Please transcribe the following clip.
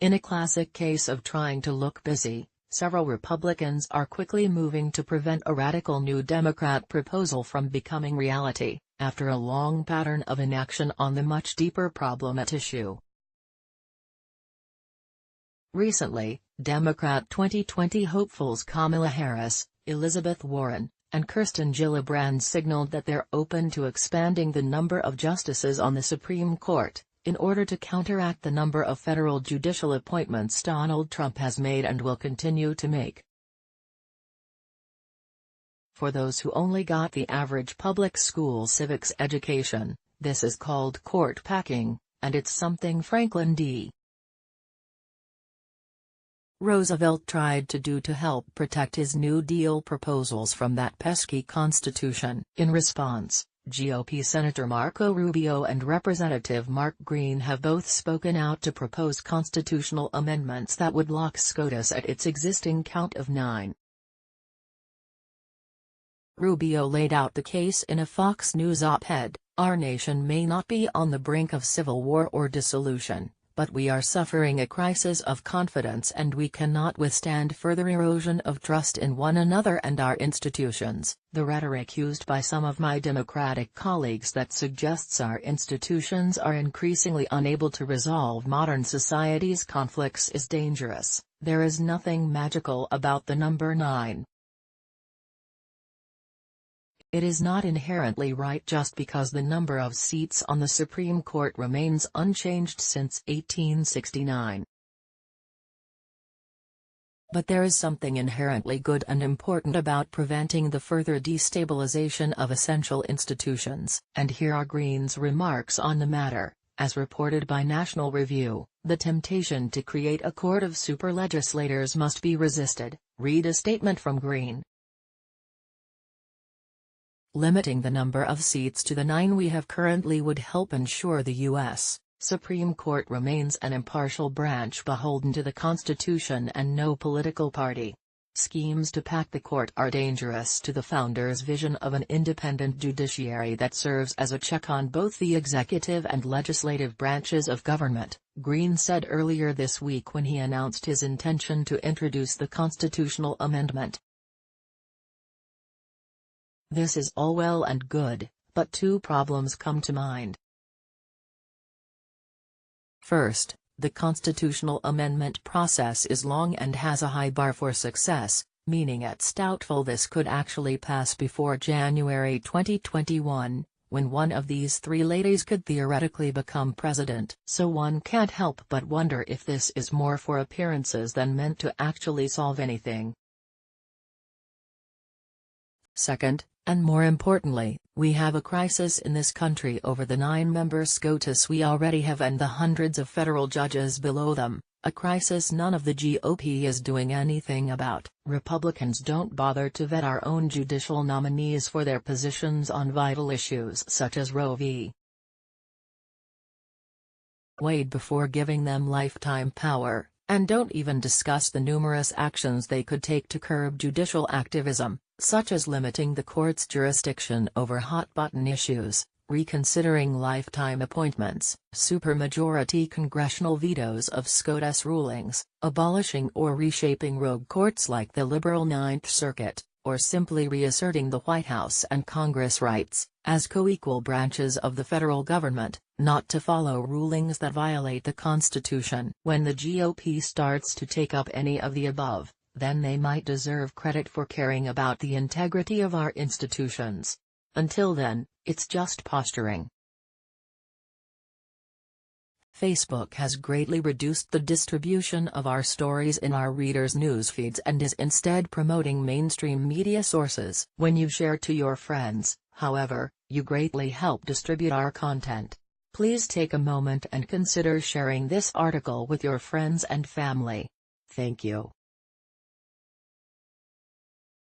In a classic case of trying to look busy, several Republicans are quickly moving to prevent a radical new Democrat proposal from becoming reality, after a long pattern of inaction on the much deeper problem at issue. Recently, Democrat 2020 hopefuls Kamala Harris, Elizabeth Warren, and Kirsten Gillibrand signaled that they're open to expanding the number of justices on the Supreme Court, in order to counteract the number of federal judicial appointments Donald Trump has made and will continue to make. For those who only got the average public school civics education, this is called court packing, and it's something Franklin D. Roosevelt tried to do to help protect his New Deal proposals from that pesky Constitution. In response, GOP Senator Marco Rubio and Representative Mark Green have both spoken out to propose constitutional amendments that would lock SCOTUS at its existing count of 9. Rubio laid out the case in a Fox News op-ed: "Our nation may not be on the brink of civil war or dissolution, but we are suffering a crisis of confidence and we cannot withstand further erosion of trust in one another and our institutions." The rhetoric used by some of my Democratic colleagues that suggests our institutions are increasingly unable to resolve modern society's conflicts is dangerous. There is nothing magical about the number 9. It is not inherently right just because the number of seats on the Supreme Court remains unchanged since 1869. But there is something inherently good and important about preventing the further destabilization of essential institutions. And here are Green's remarks on the matter. As reported by National Review, the temptation to create a court of superlegislators must be resisted. Read a statement from Green. "Limiting the number of seats to the 9 we have currently would help ensure the U.S. Supreme Court remains an impartial branch beholden to the Constitution and no political party. Schemes to pack the court are dangerous to the founders' vision of an independent judiciary that serves as a check on both the executive and legislative branches of government," Green said earlier this week when he announced his intention to introduce the constitutional amendment. "This is all well and good, but two problems come to mind. First, the constitutional amendment process is long and has a high bar for success, meaning it's doubtful this could actually pass before January 2021, when one of these 3 ladies could theoretically become president. So one can't help but wonder if this is more for appearances than meant to actually solve anything. Second, and more importantly, we have a crisis in this country over the 9-member SCOTUS we already have and the hundreds of federal judges below them, a crisis none of the GOP is doing anything about." Republicans don't bother to vet our own judicial nominees for their positions on vital issues such as Roe v. Wade before giving them lifetime power, and don't even discuss the numerous actions they could take to curb judicial activism, such as limiting the court's jurisdiction over hot-button issues, reconsidering lifetime appointments, supermajority congressional vetoes of SCOTUS rulings, abolishing or reshaping rogue courts like the liberal Ninth Circuit, or simply reasserting the White House and Congress' rights, as co-equal branches of the federal government, not to follow rulings that violate the Constitution. When the GOP starts to take up any of the above, then they might deserve credit for caring about the integrity of our institutions. Until then, it's just posturing. Facebook has greatly reduced the distribution of our stories in our readers' newsfeeds and is instead promoting mainstream media sources. When you share to your friends, however, you greatly help distribute our content. Please take a moment and consider sharing this article with your friends and family. Thank you.